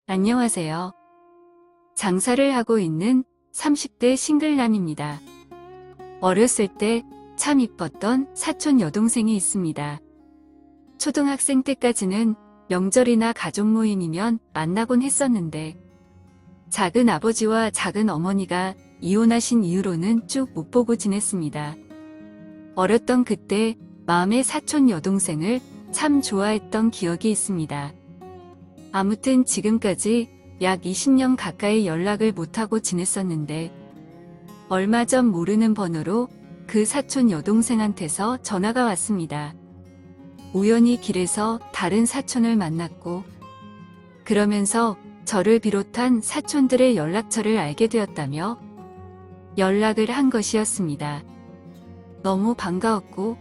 안녕하세요. 장사를 하고 있는 30대 싱글남입니다. 어렸을 때 참 이뻤던 사촌 여동생이 있습니다. 초등학생 때까지는 명절이나 가족 모임이면 만나곤 했었는데 작은 아버지와 작은 어머니가 이혼하신 이후로는 쭉 못 보고 지냈습니다. 어렸던 그때 마음의 사촌 여동생을 참 좋아했던 기억이 있습니다. 아무튼 지금까지 약 20년 가까이 연락을 못하고 지냈었는데 얼마 전 모르는 번호로 그 사촌 여동생한테서 전화가 왔습니다. 우연히 길에서 다른 사촌을 만났고 그러면서 저를 비롯한 사촌들의 연락처를 알게 되었다며 연락을 한 것이었습니다. 너무 반가웠고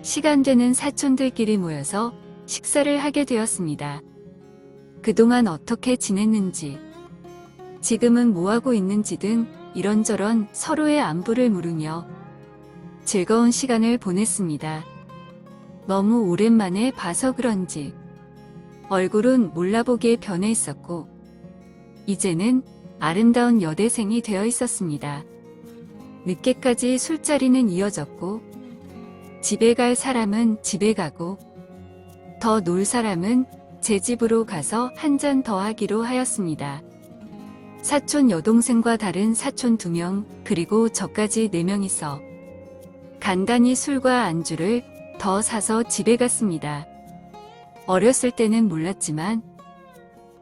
시간 되는 사촌들끼리 모여서 식사를 하게 되었습니다. 그동안 어떻게 지냈는지, 지금은 뭐하고 있는지 등 이런저런 서로의 안부를 물으며 즐거운 시간을 보냈습니다. 너무 오랜만에 봐서 그런지 얼굴은 몰라보게 변해 있었고 이제는 아름다운 여대생이 되어 있었습니다. 늦게까지 술자리는 이어졌고 집에 갈 사람은 집에 가고 더 놀 사람은 제 집으로 가서 한 잔 더 하기로 하였습니다. 사촌 여동생과 다른 사촌 2명 그리고 저까지 4명이서 간단히 술과 안주를 더 사서 집에 갔습니다. 어렸을 때는 몰랐지만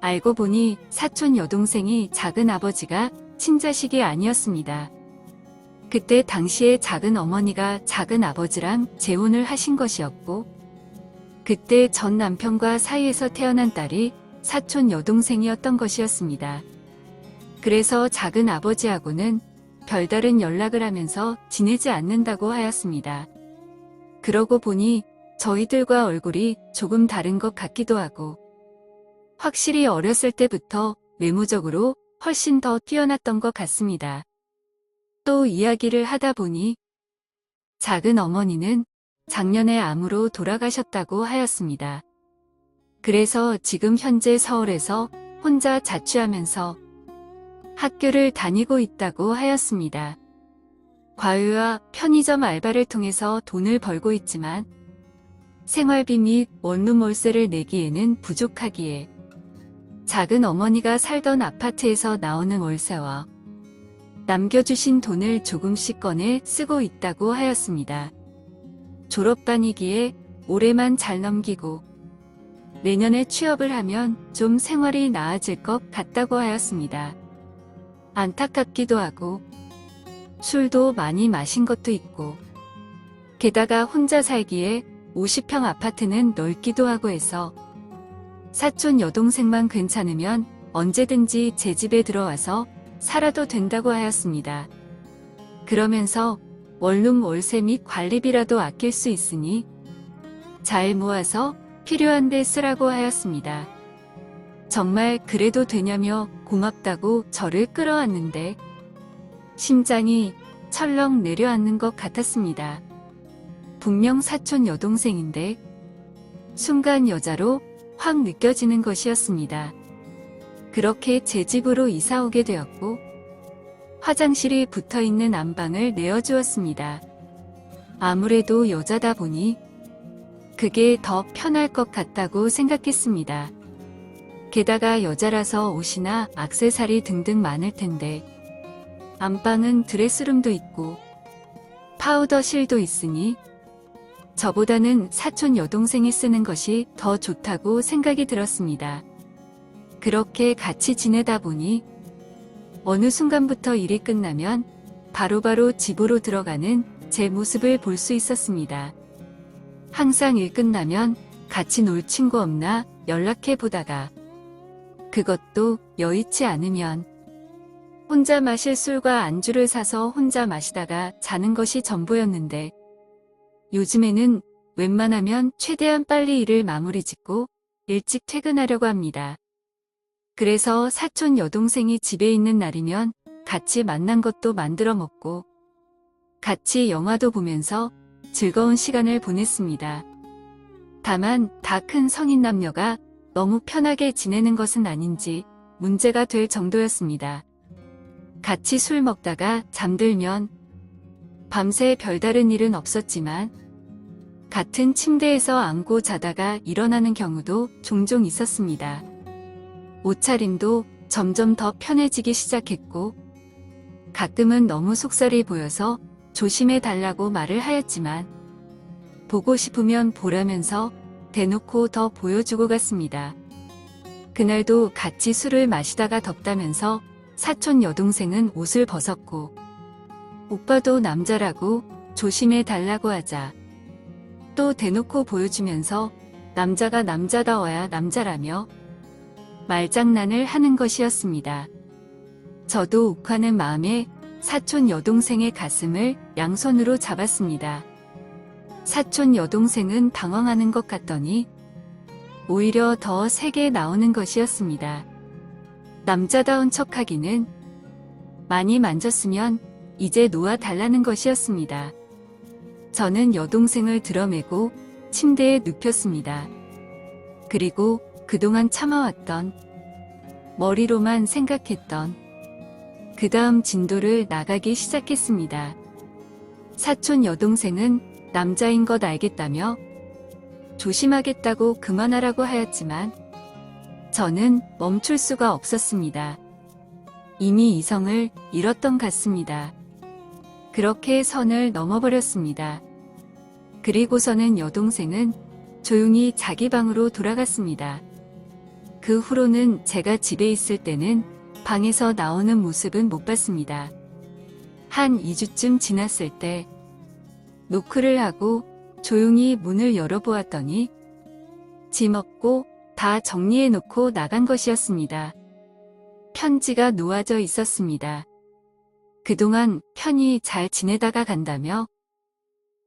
알고 보니 사촌 여동생이 작은 아버지가 친자식이 아니었습니다. 그때 당시에 작은 어머니가 작은 아버지랑 재혼을 하신 것이었고 그때 전 남편과 사이에서 태어난 딸이 사촌 여동생이었던 것이었습니다. 그래서 작은 아버지하고는 별다른 연락을 하면서 지내지 않는다고 하였습니다. 그러고 보니 저희들과 얼굴이 조금 다른 것 같기도 하고 확실히 어렸을 때부터 외모적으로 훨씬 더 뛰어났던 것 같습니다. 또 이야기를 하다 보니 작은 어머니는 작년에 암으로 돌아가셨다고 하였습니다. 그래서 지금 현재 서울에서 혼자 자취하면서 학교를 다니고 있다고 하였습니다. 과외와 편의점 알바를 통해서 돈을 벌고 있지만 생활비 및 원룸 월세를 내기에는 부족하기에 작은 어머니가 살던 아파트에서 나오는 월세와 남겨주신 돈을 조금씩 꺼내 쓰고 있다고 하였습니다. 졸업 다니기에 올해만 잘 넘기고 내년에 취업을 하면 좀 생활이 나아질 것 같다고 하였습니다. 안타깝기도 하고 술도 많이 마신 것도 있고 게다가 혼자 살기에 50평 아파트는 넓기도 하고 해서 사촌 여동생만 괜찮으면 언제든지 제 집에 들어와서 살아도 된다고 하였습니다. 그러면서 원룸 월세 및 관리비라도 아낄 수 있으니 잘 모아서 필요한 데 쓰라고 하였습니다. 정말 그래도 되냐며 고맙다고 저를 끌어안는데 심장이 철렁 내려앉는 것 같았습니다. 분명 사촌 여동생인데 순간 여자로 확 느껴지는 것이었습니다. 그렇게 제 집으로 이사 오게 되었고 화장실이 붙어있는 안방을 내어주었습니다. 아무래도 여자다 보니 그게 더 편할 것 같다고 생각했습니다. 게다가 여자라서 옷이나 액세서리 등등 많을 텐데 안방은 드레스룸도 있고 파우더실도 있으니 저보다는 사촌 여동생이 쓰는 것이 더 좋다고 생각이 들었습니다. 그렇게 같이 지내다 보니 어느 순간부터 일이 끝나면 바로바로 집으로 들어가는 제 모습을 볼 수 있었습니다. 항상 일 끝나면 같이 놀 친구 없나 연락해 보다가 그것도 여의치 않으면 혼자 마실 술과 안주를 사서 혼자 마시다가 자는 것이 전부였는데 요즘에는 웬만하면 최대한 빨리 일을 마무리 짓고 일찍 퇴근하려고 합니다. 그래서 사촌 여동생이 집에 있는 날이면 같이 만난 것도 만들어 먹고 같이 영화도 보면서 즐거운 시간을 보냈습니다. 다만 다 큰 성인 남녀가 너무 편하게 지내는 것은 아닌지 문제가 될 정도였습니다. 같이 술 먹다가 잠들면 밤새 별다른 일은 없었지만 같은 침대에서 안고 자다가 일어나는 경우도 종종 있었습니다. 옷차림도 점점 더 편해지기 시작했고 가끔은 너무 속살이 보여서 조심해 달라고 말을 하였지만 보고 싶으면 보라면서 대놓고 더 보여주고 갔습니다. 그날도 같이 술을 마시다가 덥다면서 사촌 여동생은 옷을 벗었고 오빠도 남자라고 조심해 달라고 하자 또 대놓고 보여주면서 남자가 남자다워야 남자라며 말장난을 하는 것이었습니다. 저도 욱하는 마음에 사촌 여동생의 가슴을 양손으로 잡았습니다. 사촌 여동생은 당황하는 것 같더니 오히려 더 세게 나오는 것이었습니다. 남자다운 척하기는 많이 만졌으면 이제 놓아달라는 것이었습니다. 저는 여동생을 들어매고 침대에 눕혔습니다. 그리고 그동안 참아왔던 머리로만 생각했던 그 다음 진도를 나가기 시작했습니다. 사촌 여동생은 남자인 것 알겠다며 조심하겠다고 그만하라고 하였지만 저는 멈출 수가 없었습니다. 이미 이성을 잃었던 같습니다. 그렇게 선을 넘어버렸습니다. 그리고서는 여동생은 조용히 자기 방으로 돌아갔습니다. 그 후로는 제가 집에 있을 때는 방에서 나오는 모습은 못 봤습니다. 한 2주쯤 지났을 때 노크를 하고 조용히 문을 열어보았더니 짐 없고 다 정리해놓고 나간 것이었습니다. 편지가 놓아져 있었습니다. 그동안 편히 잘 지내다가 간다며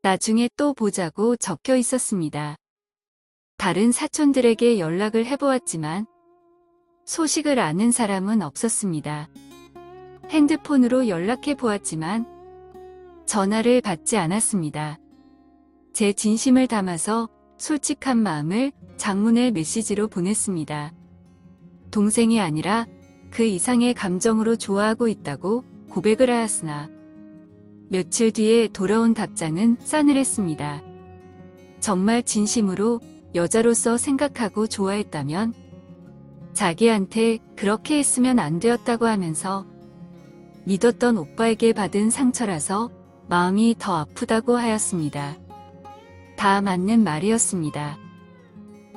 나중에 또 보자고 적혀 있었습니다. 다른 사촌들에게 연락을 해보았지만 소식을 아는 사람은 없었습니다. 핸드폰으로 연락해 보았지만 전화를 받지 않았습니다. 제 진심을 담아서 솔직한 마음을 장문의 메시지로 보냈습니다. 동생이 아니라 그 이상의 감정으로 좋아하고 있다고 고백을 하였으나 며칠 뒤에 돌아온 답장은 싸늘했습니다. 정말 진심으로 여자로서 생각하고 좋아했다면 자기한테 그렇게 했으면 안 되었다고 하면서 믿었던 오빠에게 받은 상처라서 마음이 더 아프다고 하였습니다. 다 맞는 말이었습니다.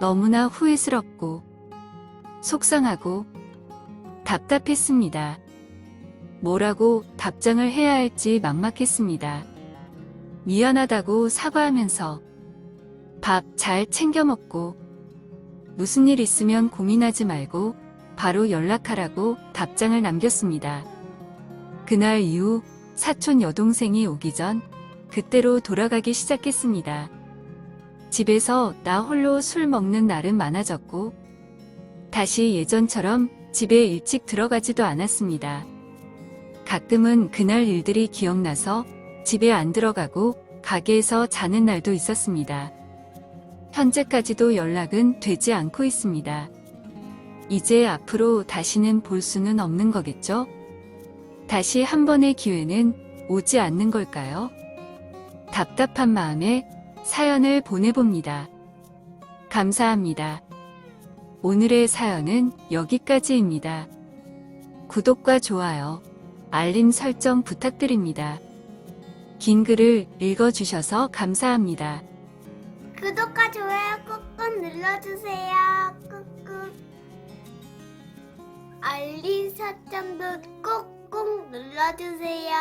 너무나 후회스럽고 속상하고 답답했습니다. 뭐라고 답장을 해야 할지 막막했습니다. 미안하다고 사과하면서 밥 잘 챙겨 먹고 무슨 일 있으면 고민하지 말고 바로 연락하라고 답장을 남겼습니다. 그날 이후 사촌 여동생이 오기 전 그때로 돌아가기 시작했습니다. 집에서 나 홀로 술 먹는 날은 많아졌고 다시 예전처럼 집에 일찍 들어가지도 않았습니다. 가끔은 그날 일들이 기억나서 집에 안 들어가고 가게에서 자는 날도 있었습니다. 현재까지도 연락은 되지 않고 있습니다. 이제 앞으로 다시는 볼 수는 없는 거겠죠? 다시 한 번의 기회는 오지 않는 걸까요? 답답한 마음에 사연을 보내봅니다. 감사합니다. 오늘의 사연은 여기까지입니다. 구독과 좋아요, 알림 설정 부탁드립니다. 긴 글을 읽어주셔서 감사합니다. 구독과 좋아요 꾹꾹 눌러주세요. 꾹꾹. 알림 설정도 꾹꾹 눌러주세요.